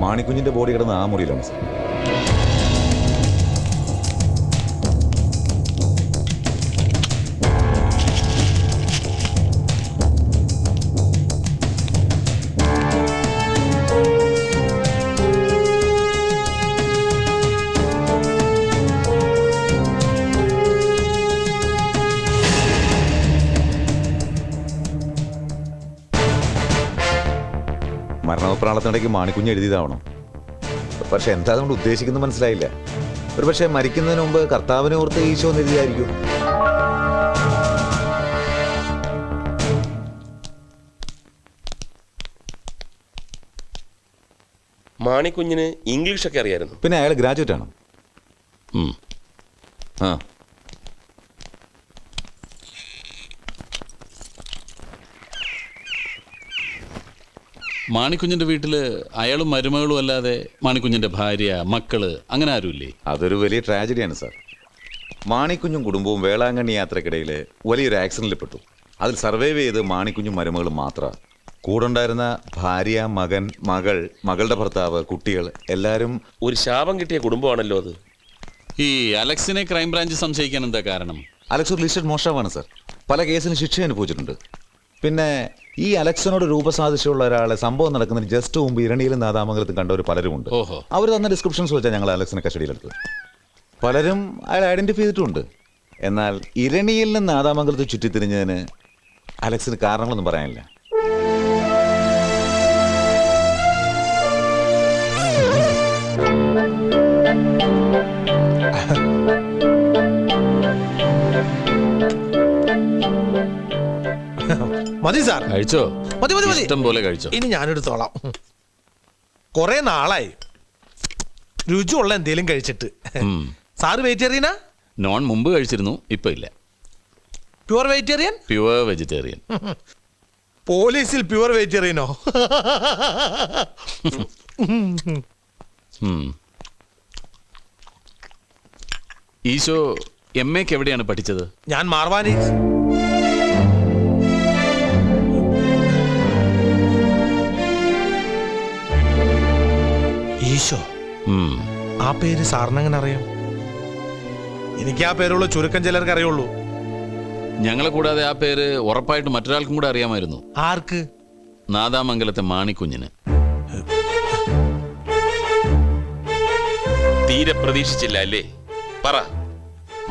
മാണിക്കുഞ്ഞിന്റെ body കിടന്ന് ആ മുറിയിലാണ് sir. മരണപ്രാളത്തിനിടയ്ക്ക് Manikunju എഴുതിയതാവണം. പക്ഷെ എന്താ അതുകൊണ്ട് ഉദ്ദേശിക്കുന്നത് മനസ്സിലായില്ല. ഒരു പക്ഷേ മരിക്കുന്നതിന് മുമ്പ് കർത്താവിനെ ഓർത്ത് ഈശോ എന്ന് എഴുതിയായിരിക്കും. മാണിക്കുഞ്ഞിന് ഇംഗ്ലീഷൊക്കെ അറിയായിരുന്നു. പിന്നെ അയാൾ ഗ്രാജുവേറ്റ് ആണ്. ആ മാണിക്കുഞ്ഞിന്റെ വീട്ടില് അയാളും മരുമകളും അല്ലാതെ മാണിക്കുഞ്ഞിന്റെ ഭാര്യ, മക്കള് അങ്ങനെ ആരുമില്ലേ? അതൊരു വലിയ ട്രാജഡിയാണ് സാർ. മാണിക്കുഞ്ഞും കുടുംബവും വേളാങ്കണ്ണി യാത്രക്കിടയിൽ വലിയൊരു ആക്സിഡന്റിൽ പെട്ടു. അതിൽ സർവൈവ് ചെയ്ത് മാണിക്കുഞ്ഞും മരുമകളും മാത്രമാണ്. കൂടെ ഉണ്ടായിരുന്ന ഭാര്യ, മകൻ, മകൾ, മകളുടെ ഭർത്താവ്, കുട്ടികൾ എല്ലാവരും ഒരു ശാപം കിട്ടിയ കുടുംബമാണല്ലോ അത്. ഈ അലക്സിനെ ക്രൈംബ്രാഞ്ച് സംശയിക്കാൻ എന്താ കാരണം? അലക്സ് ഒരു ലിസ്റ്റഡ് മോഷ്ടാവാണ് സാർ. പല കേസിന് ശിക്ഷ അനുഭവിച്ചിട്ടുണ്ട്. പിന്നെ ഈ അലക്സിനോട് രൂപസാദൃശ്യമുള്ള ഒരാളെ സംഭവം നടക്കുന്നതിന് ജസ്റ്റ് മുമ്പ് ഇരണിയിലും നാദാമംഗലത്തും കണ്ടവർ പലരുമുണ്ട്. അവർ തന്ന ഡിസ്ക്രിപ്ഷൻസ് വെച്ചാൽ ഞങ്ങൾ അലക്സിനെ കസ്റ്റഡിയിലെടുത്തത്. പലരും അയാൾ ഐഡന്റിഫൈ ചെയ്തിട്ടുണ്ട്. എന്നാൽ ഇരണിയിൽ നിന്ന് നാദാമംഗലത്ത് ചുറ്റിത്തിരിഞ്ഞതിന് അലക്സിന് കാരണങ്ങളൊന്നും പറയാനില്ല. മതി സാർ, കഴിച്ചോ? മതി മതി മതി, ഇഷ്ടം പോലെ കഴിച്ചോ. ഇനി ഞാനെടുത്തോളാം. കുറെ നാളായി രുചിയുള്ള എന്തേലും കഴിച്ചിട്ട്. സാറ് വെജിറ്റേറിയനാ? നോൺ മുമ്പ് കഴിച്ചിരുന്നു, ഇപ്പൊ ഇല്ല. Pure vegetarian? Pure vegetarian. പോലീസിൽ പ്യുവർ വെജിറ്റേറിയനോ? ഈശോ MA-ക്ക് എവിടെയാണ് പഠിച്ചത്? ഞാൻ മാർവാനി. ഈശോ, ആ പേര് സാറിനെങ്ങനെ അറിയാം? എനിക്ക് ആ പേരുള്ള ചുരുക്കം ചിലർക്ക് അറിയുള്ളൂ. ഞങ്ങളെ കൂടാതെ ആ പേര് ഉറപ്പായിട്ട് മറ്റൊരാൾക്കും കൂടെ അറിയാമായിരുന്നു. ആർക്ക്? നാദാമംഗലത്തെ മാണിക്കുഞ്ഞിന്. തീരെ പ്രതീക്ഷിച്ചില്ല അല്ലേ? പറ,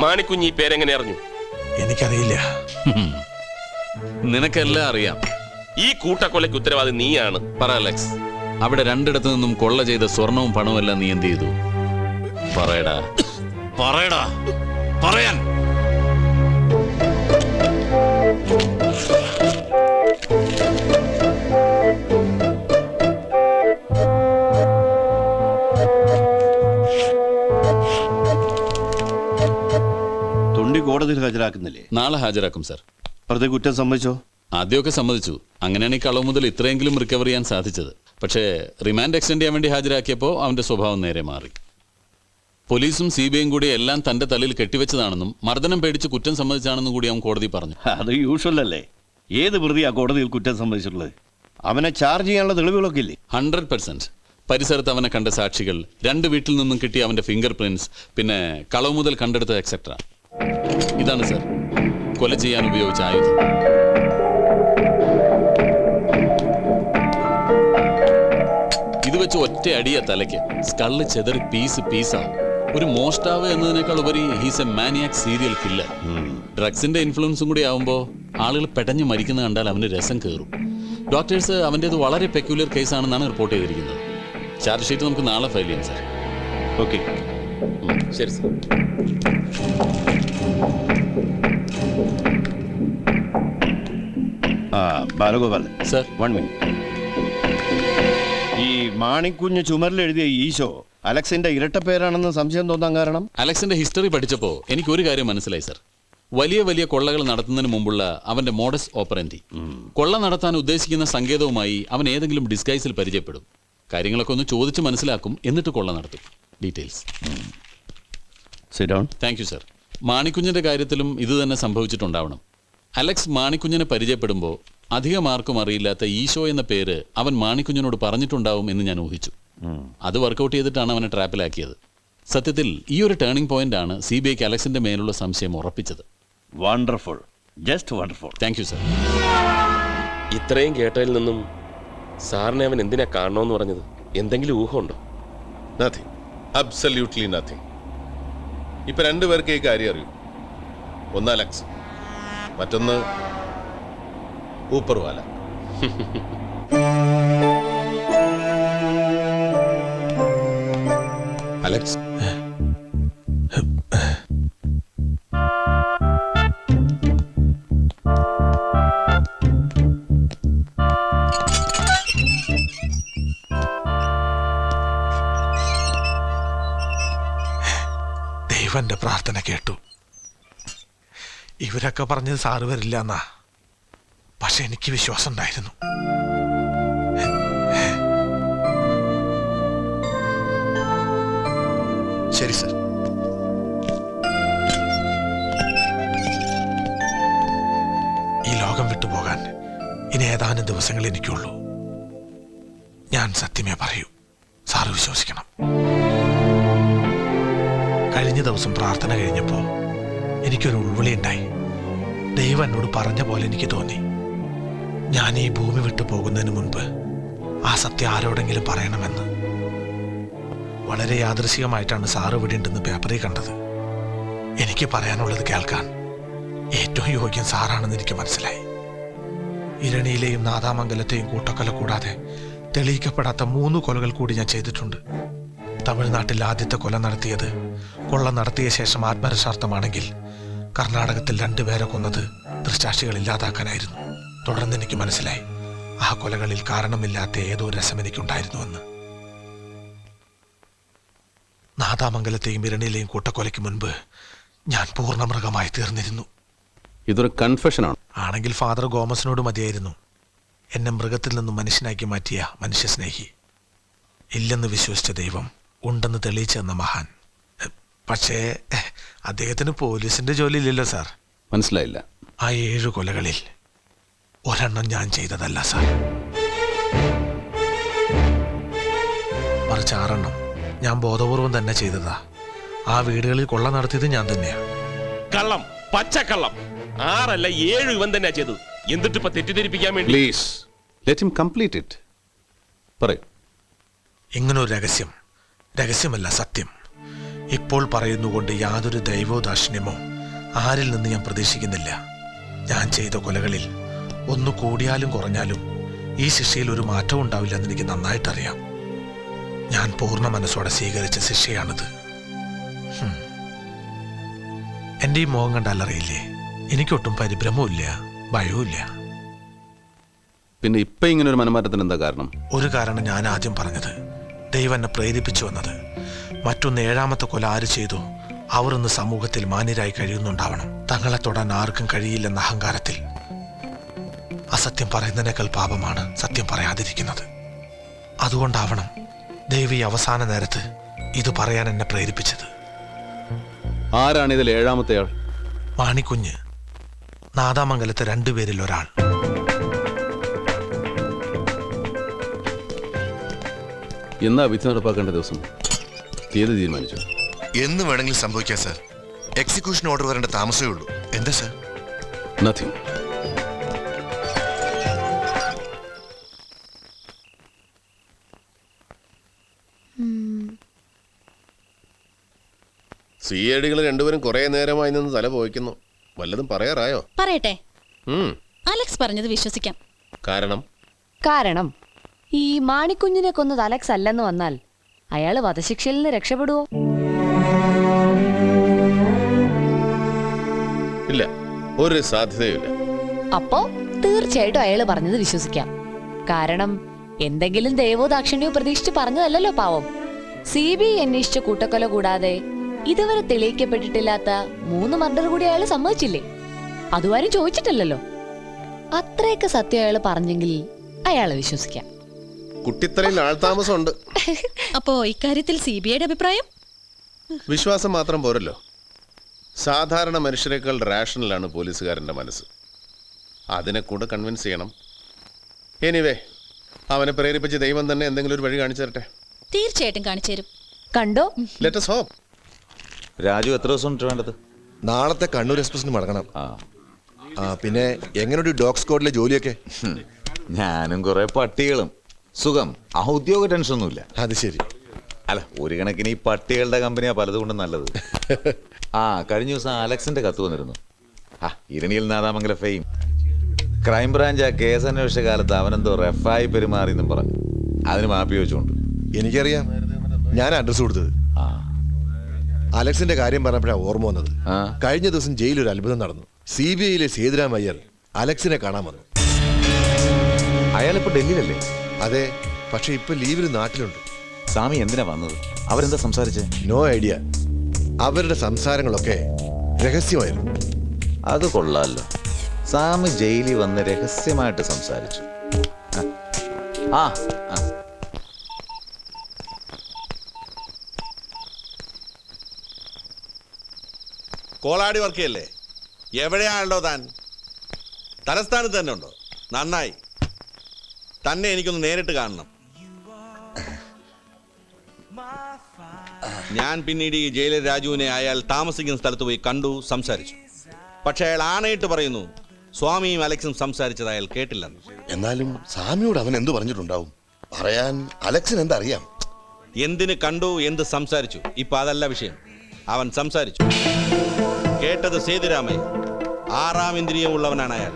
മാണിക്കുഞ്ഞ് ഈ പേരെങ്ങനെ അറിഞ്ഞു? എനിക്കറിയില്ല. നിനക്കെല്ലാം അറിയാം. ഈ കൂട്ടക്കൊലയ്ക്ക് ഉത്തരവാദി നീയാണ്. പറ അലക്സ്, അവിടെ രണ്ടിടത്തു നിന്നും കൊള്ള ചെയ്ത സ്വർണവും പണവും എല്ലാം നീ എന്ത് ചെയ്തു? പറയടാ, പറയടാ, പറയാൻ. തൊണ്ടി കോടതിയിൽ ഹാജരാക്കുന്നില്ലേ? നാളെ ഹാജരാക്കും സാർ. പ്രതി കുറ്റം സമ്മതിച്ചോ? ആദ്യമൊക്കെ സമ്മതിച്ചു. അങ്ങനെയാണ് ഈ കളവ് മുതൽ ഇത്രയെങ്കിലും റിക്കവർ ചെയ്യാൻ സാധിച്ചത്. പക്ഷേ റിമാൻഡ് എക്സ്റ്റെൻഡ് ചെയ്യാൻ വേണ്ടി ഹാജരാക്കിയപ്പോൾ അവന്റെ സ്വഭാവം നേരെ മാറി. പോലീസും CBIയും കൂടി എല്ലാം തന്റെ തലയിൽ കെട്ടിവെച്ചതാണെന്നും മർദ്ദനം പേടിച്ച് കുറ്റം സമ്മതിച്ചാണെന്നും കൂടി അവൻ കോടതി പറഞ്ഞു. അത് യൂഷ്വൽ അല്ലേ? ഏത് പ്രതിയാ കോടതിയിൽ കുറ്റം സമ്മതിച്ചിട്ടുള്ളത്? അവനെ ചാർജ് ചെയ്യാനുള്ള തെളിവുകളൊക്കെ ഇല്ലേ? 100%. പരിസരത്ത് അവനെ കണ്ട സാക്ഷികൾ, 2 വീട്ടിൽ നിന്നും കിട്ടിയ അവന്റെ ഫിംഗർ പ്രിന്റ്സ്, പിന്നെ കളവ് മുതൽ കണ്ടെടുത്ത എക്സെട്ര. ഇതാണ് സർ കൊല ചെയ്യാൻ ഉപയോഗിച്ച ആയുധം. ഇത് വെച്ച് ഒറ്റ അടിയ തലയ്ക്ക് സ്കള്ള് ചെതറി പീസാവും. ഒരു മോഷ്ടാവ് എന്നതിനേക്കാൾ ഉപരി he's a maniac serial killer. ഡ്രഗ്സിന്റെ ഇൻഫ്ലുവൻസും കൂടി ആവുമ്പോൾ ആളുകൾ പെടഞ്ഞു മരിക്കുന്ന കണ്ടാൽ അവന് രസം കയറും. ഡോക്ടേഴ്സ് അവൻ്റേത് വളരെ പെക്യുലർ കേസാണെന്നാണ് റിപ്പോർട്ട് ചെയ്തിരിക്കുന്നത്. ചാർജ് ഷീറ്റ് നമുക്ക് നാളെ ഫയൽ ചെയ്യാം സാർ. ഓക്കെ, ശരി സാർ. ബാലഗോപാൽ സാർ. 1 മിനിറ്റ്. ഈ മാണിക്കുഞ്ഞ് ചുമരിൽ എഴുതിയ ഈശോ അലക്സിന്റെ ഇരട്ട പേരാണെന്ന് സംശയം തോന്നാൻ കാരണം? അലക്സിന്റെ ഹിസ്റ്ററി പഠിച്ചപ്പോൾ എനിക്ക് ഒരു കാര്യം മനസ്സിലായി സാർ. വലിയ വലിയ കൊള്ളകൾ നടത്തുന്നതിന് മുമ്പുള്ള അവന്റെ മോഡസ് ഓപ്പറൻഡി, കൊള്ള നടത്താൻ ഉദ്ദേശിക്കുന്ന സങ്കേതവുമായി അവൻ ഏതെങ്കിലും ഡിസ്ഗൈസിൽ പരിചയപ്പെടും. കാര്യങ്ങളൊക്കെ ഒന്ന് ചോദിച്ച് മനസ്സിലാക്കും, എന്നിട്ട് കൊള്ള നടത്തും. ഡീറ്റെയിൽസ്. Thank you sir. മാണിക്കുഞ്ഞിന്റെ കാര്യത്തിലും ഇത് തന്നെ സംഭവിച്ചിട്ടുണ്ടാവണം. അലക്സ് മാണിക്കുഞ്ഞിനെ പരിചയപ്പെടുമ്പോൾ അധികം ആർക്കും അറിയില്ലാത്ത ഈശോ എന്ന പേര് അവൻ മാണിക്കുഞ്ഞിനോട് പറഞ്ഞിട്ടുണ്ടാവും എന്ന് ഞാൻ ഊഹിച്ചു. അത് വർക്കൗട്ട് ചെയ്തിട്ടാണ് അവനെ ട്രാപ്പിലാക്കിയത്. സത്യത്തിൽ ഈ ഒരു ടേണിംഗ് പോയിന്റ് ആണ് CBIക്ക് അലക്സിന്റെ മേലുള്ള സംശയം ഉറപ്പിച്ചത്. Wonderful, just wonderful. Thank you sir. ഇത്രയും കേട്ടതിൽ നിന്നും സാറിനെ അവൻ എന്തിനാ കാണണമെന്ന് പറഞ്ഞത്? എന്തെങ്കിലും ഊഹമുണ്ടോ? Nothing, absolutely nothing. ഇപ്പൊ രണ്ടുപേർക്ക് ഈ കാര്യം അറിയൂ. ഒന്ന് അലക്സ്, മറ്റൊന്ന് ഊപ്പർവാല. അലക്സ്, ദൈവന്റെ പ്രാർത്ഥന കേട്ടു. ഇവരൊക്കെ പറഞ്ഞത് സാറ് വരില്ല എന്നാ, പക്ഷെ എനിക്ക് വിശ്വാസം ഉണ്ടായിരുന്നു. ശരി സർ. ഈ ലോകം വിട്ടുപോകാൻ ഇനി ഏതാനും ദിവസങ്ങൾ എനിക്കുള്ളൂ. ഞാൻ സത്യമേ പറയൂ, സാറ് വിശ്വസിക്കണം. കഴിഞ്ഞ ദിവസം പ്രാർത്ഥന കഴിഞ്ഞപ്പോൾ എനിക്കൊരു ഉൾവിളി ഉണ്ടായി. ദൈവം എന്നോട് പറഞ്ഞ പോലെ എനിക്ക് തോന്നി. ഞാൻ ഈ ഭൂമി വിട്ടു പോകുന്നതിന് മുൻപ് ആ സത്യം ആരോടെങ്കിലും പറയണമെന്ന്. വളരെ യാദൃശികമായിട്ടാണ് സാറ് ഇവിടെ ഉണ്ടെന്ന് പേപ്പറിൽ കണ്ടത്. എനിക്ക് പറയാനുള്ളത് കേൾക്കാൻ ഏറ്റവും യോഗ്യം സാറാണെന്ന് എനിക്ക് മനസ്സിലായി. ഇരണിയിലെയും നാദാമംഗലത്തെയും കൂട്ടക്കൊല കൂടാതെ തെളിയിക്കപ്പെടാത്ത 3 കൊലകൾ കൂടി ഞാൻ ചെയ്തിട്ടുണ്ട്. തമിഴ്നാട്ടിൽ ആദ്യത്തെ കൊല നടത്തിയത് കൊള്ള നടത്തിയ ശേഷം ആത്മരക്ഷാർത്ഥമാണെങ്കിൽ കർണാടകത്തിൽ 2 പേരെ കൊന്നത് ദൃക്സാക്ഷികൾ ഇല്ലാതാക്കാനായിരുന്നു. തുടർന്ന് എനിക്ക് മനസ്സിലായി ആ കൊലകളിൽ കാരണമില്ലാത്ത ഏതോ രസം എനിക്കുണ്ടായിരുന്നുവെന്ന്. നാദാമംഗലത്തെയും ഇരണിയിലെയും കൂട്ടക്കൊലയ്ക്ക് മുൻപ് ഞാൻ പൂർണ്ണ മൃഗമായി തീർന്നിരുന്നു. ഇതൊരു കൺഫെഷനാണ്. ആണെങ്കിൽ ഫാദർ ഗോമസിനോട് മതിയായിരുന്നു. എന്നെ മൃഗത്തിൽ നിന്നും മനുഷ്യനാക്കി മാറ്റിയ മനുഷ്യസ്നേഹി. ഇല്ലെന്ന് വിശ്വസിച്ച ദൈവം ഉണ്ടെന്ന് തെളിയിച്ചെന്ന മഹാൻ. പക്ഷേ അദ്ദേഹത്തിന് പോലീസിന്റെ ജോലി ഇല്ലല്ലോ സാർ. മനസ്സിലായില്ല. ആ 7 കൊലകളിൽ ഒരെണ്ണം ഞാൻ ചെയ്തതല്ല സാർ, മറിച്ച് 6 എണ്ണം ഞാൻ ബോധപൂർവം തന്നെ ചെയ്തതാ. ആ വീടുകളിൽ കൊള്ള നടത്തിയത് ഞാൻ തന്നെയാ. കള്ളം, പച്ചക്കള്ളം. 6 അല്ല 7 ഇവൻ തന്നെയാ ചെയ്തത്. എന്നിട്ട് ഇപ്പൊ തെറ്റിദ്ധരിപ്പിക്കാൻ വേണ്ടി. Please let him complete it. പറയൂ. ഇങ്ങനൊരു രഹസ്യമല്ല, സത്യം. ഇപ്പോൾ പറയുന്നുകൊണ്ട് യാതൊരു ദൈവോദാക്ഷിണ്യമോ ആരിൽ നിന്ന് ഞാൻ പ്രതീക്ഷിക്കുന്നില്ല. ഞാൻ ചെയ്ത കൊലകളിൽ ഒന്ന് കൂടിയാലും കുറഞ്ഞാലും ഈ ശിക്ഷയിൽ ഒരു മാറ്റവും ഉണ്ടാവില്ലെന്ന് എനിക്ക് നന്നായിട്ടറിയാം. ഞാൻ പൂർണ്ണ മനസ്സോടെ സ്വീകരിച്ച ശിക്ഷയാണിത്. എൻ്റെ ഈ മോഹം കണ്ടാലറിയില്ലേ, എനിക്കൊട്ടും പരിഭ്രമവും ഇല്ല, ഭയവും ഇല്ല. പിന്നെ ഇപ്പൊ ഇങ്ങനെ ഒരു മനമാറ്റത്തിന് എന്താ കാരണം? ഒരു കാരണം ഞാൻ ആദ്യം പറഞ്ഞത്, ദൈവം എന്നെ പ്രേരിപ്പിച്ചു വന്നത്. മറ്റൊന്ന്, 7ാമത്തെ കൊല ആര് ചെയ്തു അവർ ഇന്ന് സമൂഹത്തിൽ മാന്യരായി കഴിയുന്നുണ്ടാവണം. തങ്ങളെ തൊടാൻ ആർക്കും കഴിയില്ലെന്ന അഹങ്കാരത്തിൽ. അസത്യം പറയുന്നതിനേക്കാൾ പാപമാണ് സത്യം പറയാതിരിക്കുന്നത്. അതുകൊണ്ടാവണം ദൈവം ഈ അവസാന നേരത്ത് ഇത് പറയാൻ എന്നെ പ്രേരിപ്പിച്ചത്. ആരാണ് ഇതിൽ 7ാമത്തെ ആൾ? മാണിക്കുഞ്ഞ്, നാദാമംഗലത്തെ 2 പേരിൽ ഒരാൾ. എന്നാ വിധി നടപ്പാക്കേണ്ട ദിവസം? തീയതി തീരുമാനിച്ചു? എന്ന് വേണമെങ്കിലും സംഭവിക്കാം സാർ. എക്സിക്യൂഷൻ ഓർഡർ വരേണ്ട താമസമേ ഉള്ളൂ. എന്താ സാർ? നത്തിങ്. CID-കൾ രണ്ടുപേരും കുറെ നേരമായി നിന്ന് തല പോയിക്കുന്നു. വല്ലതും പറയാറായോ? പറയട്ടെ. അലക്സ് പറഞ്ഞത് വിശ്വസിക്കാം. കാരണം ഈ മാണിക്കുഞ്ഞിനെ കൊന്നത് അലക്സ് അല്ലെന്ന് വന്നാൽ അയാള് വധശിക്ഷയിൽ നിന്ന് രക്ഷപ്പെടുവോ? ഇല്ല, ഒരു സാധ്യതയുമില്ല. അപ്പോ തീർച്ചയായിട്ടും അയാള് പറഞ്ഞത് വിശ്വസിക്കാം. കാരണം എന്തെങ്കിലും ദൈവോദാക്ഷിണ്യോ പ്രതീക്ഷിച്ച് പറഞ്ഞതല്ലല്ലോ പാവം. CBI അന്വേഷിച്ച കൂട്ടക്കൊല കൂടാതെ ഇതുവരെ തെളിയിക്കപ്പെട്ടിട്ടില്ലാത്ത 3 മർഡർ കൂടി അയാൾ സമ്മതിച്ചില്ലേ? അതുവാരും ചോദിച്ചിട്ടില്ലല്ലോ. അത്രയൊക്കെ സത്യം അയാൾ പറഞ്ഞെങ്കിൽ അയാളെ വിശ്വസിക്കാം. കുട്ടിത്തറയിൽ ആൾതാമസമുണ്ട്. അപ്പോ ഇക്കാര്യത്തിൽ CBIയുടെ അഭിപ്രായം? വിശ്വാസം മാത്രം പോരല്ലോ. സാധാരണ മനുഷ്യരെക്കാൾ റാഷണലാണ് പോലീസുകാരൻ്റെ മനസ്സ്. അതിനെ കൂടെ കൺവിൻസ് ചെയ്യണം. എനിവേ, അവനെ പ്രേരിപ്പിച്ച് ദൈവം തന്നെ എന്തെങ്കിലും ഒരു വഴി കാണിച്ചു തരട്ടെ. തീർച്ചയായിട്ടും കാണിച്ചു തരും. കണ്ടോ? Let's hope. രാജു എത്ര ദിവസം ഉണ്ട് വേണ്ടത്? നാളത്തെ കണ്ണൂർ എക്സ്പ്രസിന് മടങ്ങണം. ആ പിന്നെ എങ്ങനെയുണ്ട് ഡോഗ് സ്ക്വാഡിലെ ജോലിയൊക്കെ? ഞാനും കുറെ പട്ടികളും. സുഖം, ഔദ്യോഗിക ടെൻഷനൊന്നുമില്ല. അത് ശരി. അല്ല, ഒരു കണക്കിന് ഈ പട്ടികളുടെ കമ്പനിയാ പലതുകൊണ്ടും നല്ലത്. കഴിഞ്ഞ ദിവസം അലക്സിന്റെ കത്ത് വന്നിരുന്നു. ഇരണിയിൽ നാദാമംഗല ഫെയിം. ക്രൈംബ്രാഞ്ച് ആ കേസ് അന്വേഷിച്ച കാലത്ത് അവനെന്തോ റഫായി പെരുമാറിയെന്നും പറഞ്ഞു. അതിന് മാപ്പി വെച്ചുകൊണ്ട്. എനിക്കറിയാം, ഞാൻ അഡ്രസ് കൊടുത്തത്. അലക്സിന്റെ കാര്യം പറഞ്ഞപ്പോഴാണ് ഓർമ്മ വന്നത്. കഴിഞ്ഞ ദിവസം ജയിലിൽ ഒരു അത്ഭുതം നടന്നു. CBIയിലെ സേതുരാം അയ്യർ അലക്സിനെ കാണാൻ വന്നു. അയാളിപ്പോ ഡൽഹിയിലല്ലേ? അതെ, പക്ഷെ ഇപ്പൊ ലീവിൽ നാട്ടിലുണ്ട്. സ്വാമി എന്തിനാ വന്നത്? അവരെന്താ സംസാരിച്ചേ? No idea. അവരുടെ സംസാരങ്ങളൊക്കെ രഹസ്യമായിരുന്നു. അത് കൊള്ളാമല്ലോ. സ്വാമി ജയിലിൽ വന്ന് രഹസ്യമായിട്ട് സംസാരിച്ചു. കോളാടി വർക്ക് ചെയ്യല്ലേ? എവിടെയാണല്ലോ താൻ? തലസ്ഥാനത്ത് തന്നെ ഉണ്ടോ? നന്നായി. തന്നെ എനിക്കൊന്ന് നേരിട്ട് കാണണം. ഞാൻ പിന്നീട് ഈ ജയിലർ രാജുവിനെ അയാൾ താമസിക്കുന്ന സ്ഥലത്ത് പോയി കണ്ടു, സംസാരിച്ചു. പക്ഷെ അയാൾ ആണയിട്ട് പറയുന്നു സ്വാമിയും അലക്സും സംസാരിച്ചത് അയാൾ കേട്ടില്ലെന്ന്. എന്നാലും സ്വാമിയോട് അവൻ എന്ത് പറഞ്ഞിട്ടുണ്ടാവും? പറയാൻ അലക്സിന് എന്തറിയാം? എന്തിന് കണ്ടു, എന്ത് സംസാരിച്ചു, ഇപ്പൊ അതല്ല വിഷയം. അവൻ സംസാരിച്ചു. കേട്ടത് സേതുരാമയ്യ. 6ാം ഇന്ദ്രിയമുള്ളവനാണ് അയാൾ.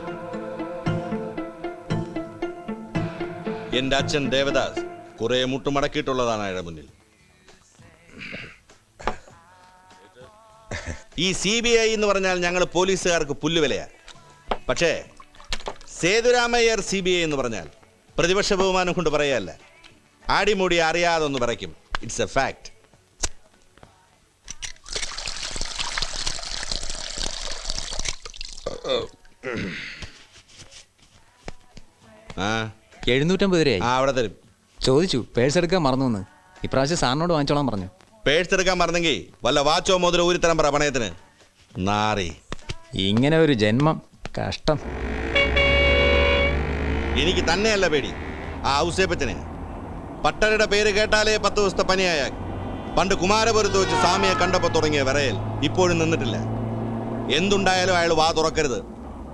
എന്റെ അച്ഛൻ ദേവദാസ് കുറെ മുട്ടുമടക്കിയിട്ടുള്ളതാണ് അയാളുടെ മുന്നിൽ. ഈ CBI എന്ന് പറഞ്ഞാൽ ഞങ്ങൾ പോലീസുകാർക്ക് പുല്ലുവിലയാ. പക്ഷേ സേതുരാമയ്യർ CBI എന്ന് പറഞ്ഞാൽ പ്രതിപക്ഷ ബഹുമാനം കൊണ്ട് പറയല്ല, ആടിമൂടി അറിയാതൊന്ന് പറയ്ക്കും. It's a fact. ആ 750 രൂപയായി. അവിടെ തരും. ചോദിച്ചു, പേഴ്സ് എടുക്കാൻ മറന്നു. ഇപ്രാവശ്യം സാറിനോട് വാങ്ങിച്ചോളാൻ പറഞ്ഞു. പേഴ്സ് എടുക്കാൻ മറന്നെങ്കിൽ വല്ല വാച്ചോ മോതിരോ ഊരിത്തരം പറ പണയത്തിന്. നാറി. ഇങ്ങനെ ഒരു ജന്മം, കഷ്ടം. എനിക്ക് തന്നെയല്ല പേടി, ആ ഔസേപ്പച്ചനെ. പട്ടരുടെ പേര് കേട്ടാലേ 10 ദിവസത്തെ പനിയായ. പണ്ട് കുമാരപുരത്ത് വെച്ച് സ്വാമിയെ കണ്ടപ്പോൾ തുടങ്ങിയ വിറയൽ ഇപ്പോഴും നിന്നിട്ടില്ല. എന്തുണ്ടായാലും അയാൾ വാ തുറക്കരുത്.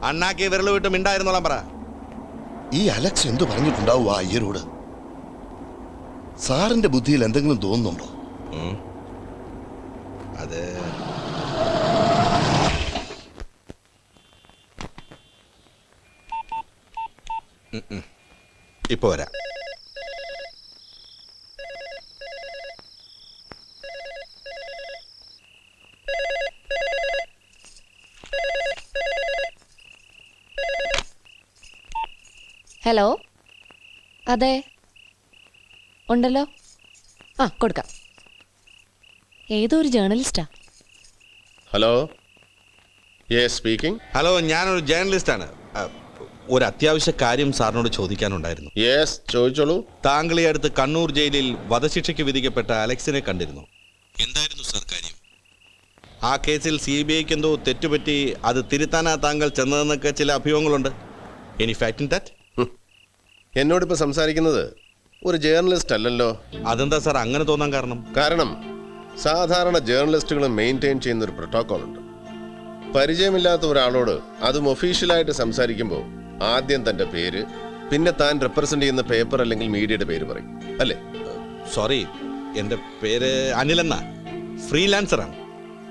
അണ്ണാക്കി വിരൽ വിട്ട് മിണ്ടായിരുന്നോളാം പറ. ഈ അലക്സ് എന്തു പറഞ്ഞിട്ടുണ്ടാവും ആ അയ്യരോട്? സാറിന്റെ ബുദ്ധിയിൽ എന്തെങ്കിലും തോന്നുന്നുണ്ടോ? അത് ഇപ്പൊ വരാം. ഹലോ, അതെ, ഉണ്ടല്ലോ. കൊടുക്കാം. ഏതോ ഒരു ജേർണലിസ്റ്റാ. Hello, yes speaking. ഹലോ, ഞാനൊരു ജേർണലിസ്റ്റാണ്. ഒരു അത്യാവശ്യ കാര്യം സാറിനോട് ചോദിക്കാനുണ്ടായിരുന്നു. യെസ്, ചോദിച്ചോളൂ. താങ്കൾ ഈ അടുത്ത് കണ്ണൂർ ജയിലിൽ വധശിക്ഷയ്ക്ക് വിധിക്കപ്പെട്ട അലക്സിനെ കണ്ടിരുന്നു. എന്തായിരുന്നു സാർ കാര്യം? ആ കേസിൽ CBIക്ക് എന്തോ തെറ്റുപറ്റി, അത് തിരുത്താനാ താങ്കൾ ചെന്നതെന്നൊക്കെ ചില അഭിയോഗങ്ങളുണ്ട്. Any fact in that? എന്നോടിപ്പോൾ സംസാരിക്കുന്നത് ഒരു ജേർണലിസ്റ്റ് അല്ലല്ലോ. അതെന്താ സാർ അങ്ങനെ തോന്നാൻ കാരണം? കാരണം സാധാരണ ജേർണലിസ്റ്റുകൾ മെയിൻറ്റെയിൻ ചെയ്യുന്ന ഒരു പ്രോട്ടോകോൾ ഉണ്ട്. പരിചയമില്ലാത്ത ഒരാളോട് അതും ഒഫീഷ്യലായിട്ട് സംസാരിക്കുമ്പോൾ ആദ്യം തൻ്റെ പേര്, പിന്നെ താൻ റെപ്രസെന്റ് ചെയ്യുന്ന പേപ്പർ അല്ലെങ്കിൽ മീഡിയയുടെ പേര് പറയും, അല്ലേ? സോറി, എൻ്റെ പേര് അനിലെന്ന, ഫ്രീലാൻസറാണ്.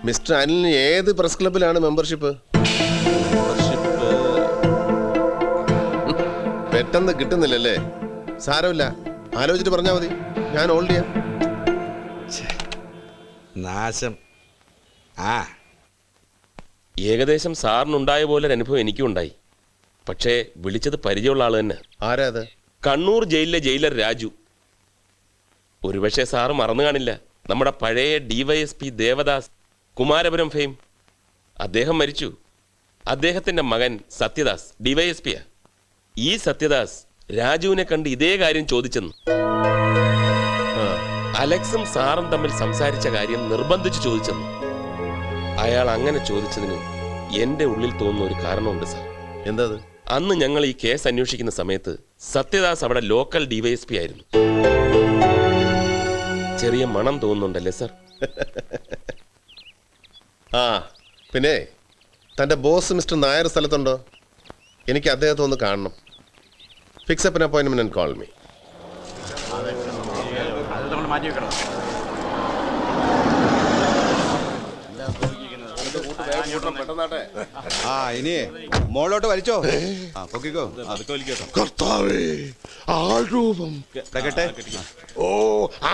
മിസ്റ്റർ അനിലിന് ഏത് പ്രസ് ക്ലബിലാണ് മെമ്പർഷിപ്പ്? പെട്ടെന്ന് കിട്ടുന്നില്ലല്ലേ? സാരമില്ല, ആലോചിച്ചിട്ട് പറഞ്ഞാൽ മതി, ഞാൻ ഹോൾഡ് ചെയ്യാം. നാശം. ഏകദേശം സാറിനുണ്ടായ പോലെ ഒരു അനുഭവം എനിക്കും ഉണ്ടായി. പക്ഷേ വിളിച്ചത് പരിചയമുള്ള ആള് തന്നെ. ആരാ അത്? കണ്ണൂർ ജയിലിലെ ജയിലർ രാജു. ഒരുപക്ഷെ സാറ് മറന്നു കാണില്ല, നമ്മുടെ പഴയ DYSP ദേവദാസ്, കുമാരപുരം ഫെയിം. അദ്ദേഹം മരിച്ചു. അദ്ദേഹത്തിന്റെ മകൻ സത്യദാസ് DYSPയാ. ഈ സത്യദാസ് രാജുവിനെ കണ്ട് ഇതേ കാര്യം ചോദിച്ചെന്ന്. അലക്സും സാറും തമ്മിൽ സംസാരിച്ച കാര്യം നിർബന്ധിച്ച് ചോദിച്ചെന്ന്. അയാൾ അങ്ങനെ ചോദിച്ചതിന് എന്റെ ഉള്ളിൽ തോന്നുന്ന ഒരു കാരണമുണ്ട് സാർ. എന്താ? അന്ന് ഞങ്ങൾ ഈ കേസ് അന്വേഷിക്കുന്ന സമയത്ത് സത്യദാസ് അവിടെ ലോക്കൽ DYSP ആയിരുന്നു. ചെറിയ മണം തോന്നുന്നുണ്ടല്ലേ സർ? ആ പിന്നെ തൻ്റെ ബോസ് മിസ്റ്റർ നായർ സ്ഥലത്തുണ്ടോ? എനിക്ക് അദ്ദേഹത്തെ ഒന്ന് കാണണം. ഫിക്സ് അപ്പ് അപ്പോയിൻമെന്റ് ആൻഡ് കോൾ മീ. ആ ഇനി മോളോട്ട് വലിച്ചോ. ആ പൊക്കിക്കോ. അതൊക്കെ വലിക്കോ. കർത്താവേ, ആൾരൂപം. ഓ,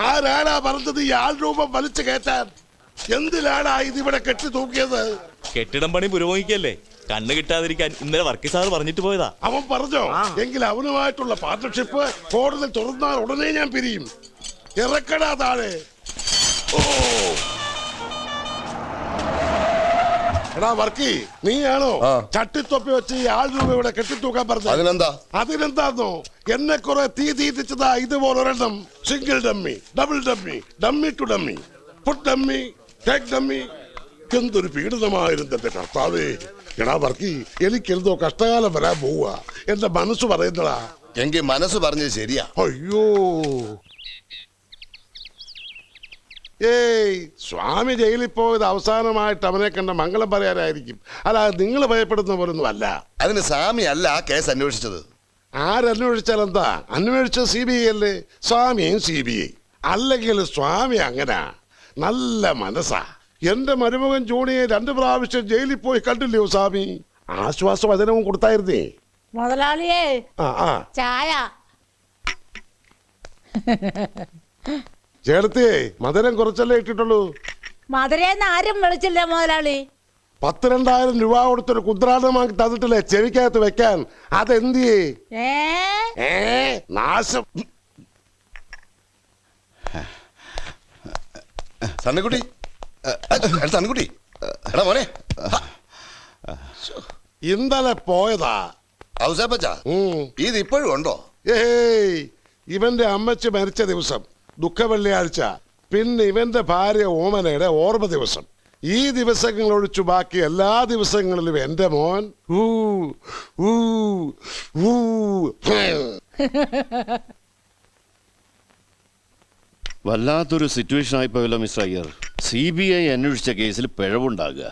ആരാടാ പറഞ്ഞത് ഈ ആൾരൂപം വലിച്ചു കയറ്റാൻ? എന്തിനാടാ ഇതിവിടെ കെട്ടി തൂക്കിയത്? കെട്ടിടം പണി പുരോഗമിക്കല്ലേ, കണ്ണ് കിട്ടാതിരിക്കാൻ ഇന്നലെ വർക്കി സാർ പറഞ്ഞിട്ട് പോയതാ. അവൻ പറഞ്ഞോ? എങ്കിൽ അവനുമായിട്ടുള്ള പാർട്ണർഷിപ്പ് കോടതി തുറന്നാൽ ഉടനെ ഞാൻ പിരിയും. ഇറക്കടാ താഴെ. ഓ എടാ വർക്കി, നീയാണോ ചട്ടിത്തൊപ്പി വെച്ച് ഈ ആൾരൂപ ഇവിടെ കെട്ടിത്തൂക്കാൻ പറഞ്ഞത്? അതിനെന്താന്നോ, എന്നെ കുറെ തീ തീറ്റിച്ചതാ ഇതുപോലൊരെണ്ണം. Single dummy, double dummy, dummy to dummy, food dummy, cake dummy. എന്തൊരു പീഡനമായിരുന്നു എന്റെ കർത്താവേ. എടാ വർക്കി, എനിക്കെന്തോ കഷ്ടകാലം വരാൻ പോവുക. എന്റെ മനസ്സ് പറയുന്നടാ. എങ്കിൽ മനസ്സ് പറഞ്ഞത് ശരിയാ. അയ്യോ, ഏയ് സ്വാമി ജയിലിൽ പോയത് അവസാനമായിട്ട് അവനെ കണ്ട മംഗളം പറയാനായിരിക്കും. അല്ലാതെ നിങ്ങൾ ഭയപ്പെടുന്ന പോലൊന്നും അല്ല. അതിന് സ്വാമി അല്ല കേസ് അന്വേഷിച്ചത്. ആരന്വേഷിച്ചാൽ എന്താ? അന്വേഷിച്ചത് CBI അല്ലേ? സ്വാമിയും CBI. അല്ലെങ്കിൽ സ്വാമി അങ്ങനെ നല്ല മനസ്സാ. എന്റെ മരുമകൻ ജോണിയെ 2 പ്രാവശ്യം ജയിലിൽ പോയി കണ്ടില്ലയോ സ്വാമി? ആശ്വാസവചനവും കൊടുത്തായിരുന്നേ. മുതലാളിയേ, ചായ. ചേട്ടത്തിയേ, മധുരം കുറച്ചല്ലേ ഇട്ടിട്ടുള്ളൂ. മധുരേന്ന് ആരും വിളിച്ചില്ല മുതലാളി. 10,000-2,000 രൂപ കൊടുത്തൊരു കുദ്രാടമാക്കി തന്നിട്ടില്ലേ ചെവിക്കകത്ത് വെക്കാൻ? അതെന്തിയേ? നാശം. സണ്ണക്കുട്ടി, സണ്ണക്കുട്ടി, എടാ മോനെ, ഇന്നലെ പോയതാ. ഇത് ഇപ്പോഴും ഉണ്ടോ? ഏയ്, ഇവന്റെ അമ്മച്ചി മരിച്ച ദിവസം ദുഃഖ വെള്ളിയാഴ്ച, പിന്നെ ഇവന്റെ ഭാര്യ ഓമനയുടെ ഓർമ്മ ദിവസം. ഈ ദിവസങ്ങൾ ഒഴിച്ചു ബാക്കി എല്ലാ ദിവസങ്ങളിലും എന്റെ മോൻ വല്ലാത്തൊരു സിറ്റുവേഷൻ ആയിപ്പോയല്ലോ മിസ്റ്റർ അയ്യർ. CBI അന്വേഷിച്ച കേസിൽ പിഴവുണ്ടാകുക.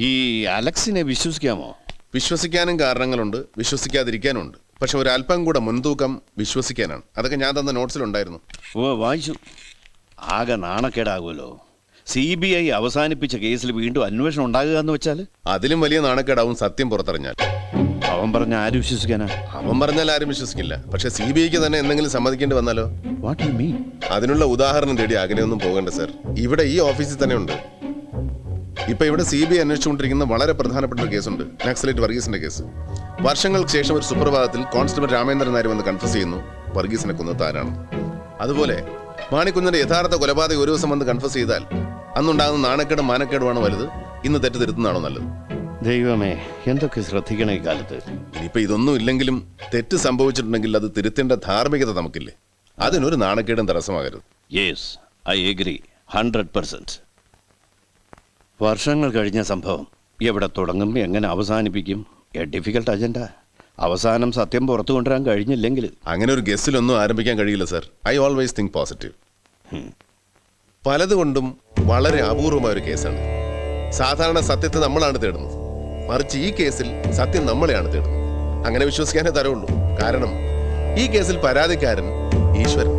ഈ അലക്സിനെ വിശ്വസിക്കാമോ? വിശ്വസിക്കാനും കാരണങ്ങളുണ്ട്, വിശ്വസിക്കാതിരിക്കാനുണ്ട്. പക്ഷെ ഒരല്പം കൂടെ മുൻതൂക്കം വിശ്വസിക്കാനാണ്. അതൊക്കെ ഞാൻ തന്ന നോട്ട്സിലുണ്ടായിരുന്നു. വായിച്ചു. ആകെ നാണക്കേടാകുമല്ലോ. CBI അവസാനിപ്പിച്ച കേസിൽ വീണ്ടും അന്വേഷണം ഉണ്ടാകുക എന്ന് വെച്ചാൽ അതിലും വലിയ നാണക്കേടാവും സത്യം പുറത്തറിഞ്ഞാൽ. അവൻ പറഞ്ഞ ആര് വിശ്വസിക്കാനാ? അവൻ പറഞ്ഞാൽ ആരും വിശ്വസിക്കില്ല. പക്ഷെ CBIക്ക് തന്നെ എന്തെങ്കിലും സമ്മതിക്കേണ്ടി വന്നാലോ? What you mean? അതിനുള്ള ഉദാഹരണം തേടി അകലെയൊന്നും പോകണ്ട സർ. ഇവിടെ ഈ ഓഫീസിൽ തന്നെ ഉണ്ട്. ഇപ്പൊ ഇവിടെ CBI അന്വേഷിച്ചുകൊണ്ടിരിക്കുന്ന വളരെ പ്രധാനപ്പെട്ട ഒരു കേസുണ്ട്, നക്സലൈറ്റ് വർഗീസിന്റെ കേസ്. വർഷങ്ങൾക്ക് ശേഷം ഒരു സുപ്രഭാതത്തിൽ കോൺസ്റ്റബിൾ രാമേന്ദ്രൻ നായർ വന്ന് കൺഫ്യൂസ് ചെയ്യുന്നു വർഗീസിനെ കൊന്നത് ആരാണ്. അതുപോലെ മാണിക്കുഞ്ഞിന്റെ യഥാർത്ഥ കൊലപാതകം ഒരു ദിവസം വന്ന് കൺഫ്യൂസ് ചെയ്താൽ അന്നുണ്ടാകുന്ന നാണക്കേടും മാനക്കേടുമാണ് വലുത്, ഇന്ന് തെറ്റ് തിരുത്തുന്നതാണോ നല്ലത്? ദൈവമേ, എന്തൊക്കെ ശ്രദ്ധിക്കണം ഈ കാലത്ത്. ഇനിയിപ്പോ ഇതൊന്നും ഇല്ലെങ്കിലും തെറ്റ് സംഭവിച്ചിട്ടുണ്ടെങ്കിൽ അത് തിരുത്തേണ്ട ധാർമ്മികത നമുക്കില്ലേ? അതിനൊരു നാണക്കേടും തടസ്സമാകരുത്. Yes, I agree 100%. വർഷങ്ങൾ കഴിഞ്ഞ സംഭവം എവിടെ തുടങ്ങും, എങ്ങനെ അവസാനിപ്പിക്കും? A difficult agenda. അവസാനം സത്യം പുറത്തു കൊണ്ടുവരാൻ കഴിഞ്ഞില്ലെങ്കിൽ അങ്ങനെ ഒരു ഗസ്റ്റിലൊന്നും ആരംഭിക്കാൻ കഴിയില്ല sir. I always think positive. പലതുകൊണ്ടും വളരെ അപൂർവമായ ഒരു കേസാണ്. സാധാരണ സത്യത്തെ നമ്മളാണ് തേടുന്നത്, മറിച്ച് ഈ കേസിൽ സത്യം നമ്മളെയാണ് തേടുന്നത്. അങ്ങനെ വിശ്വസിക്കാനേ തരവുള്ളൂ. കാരണം ഈ കേസിൽ പരാതിക്കാരൻ ഈശ്വരൻ.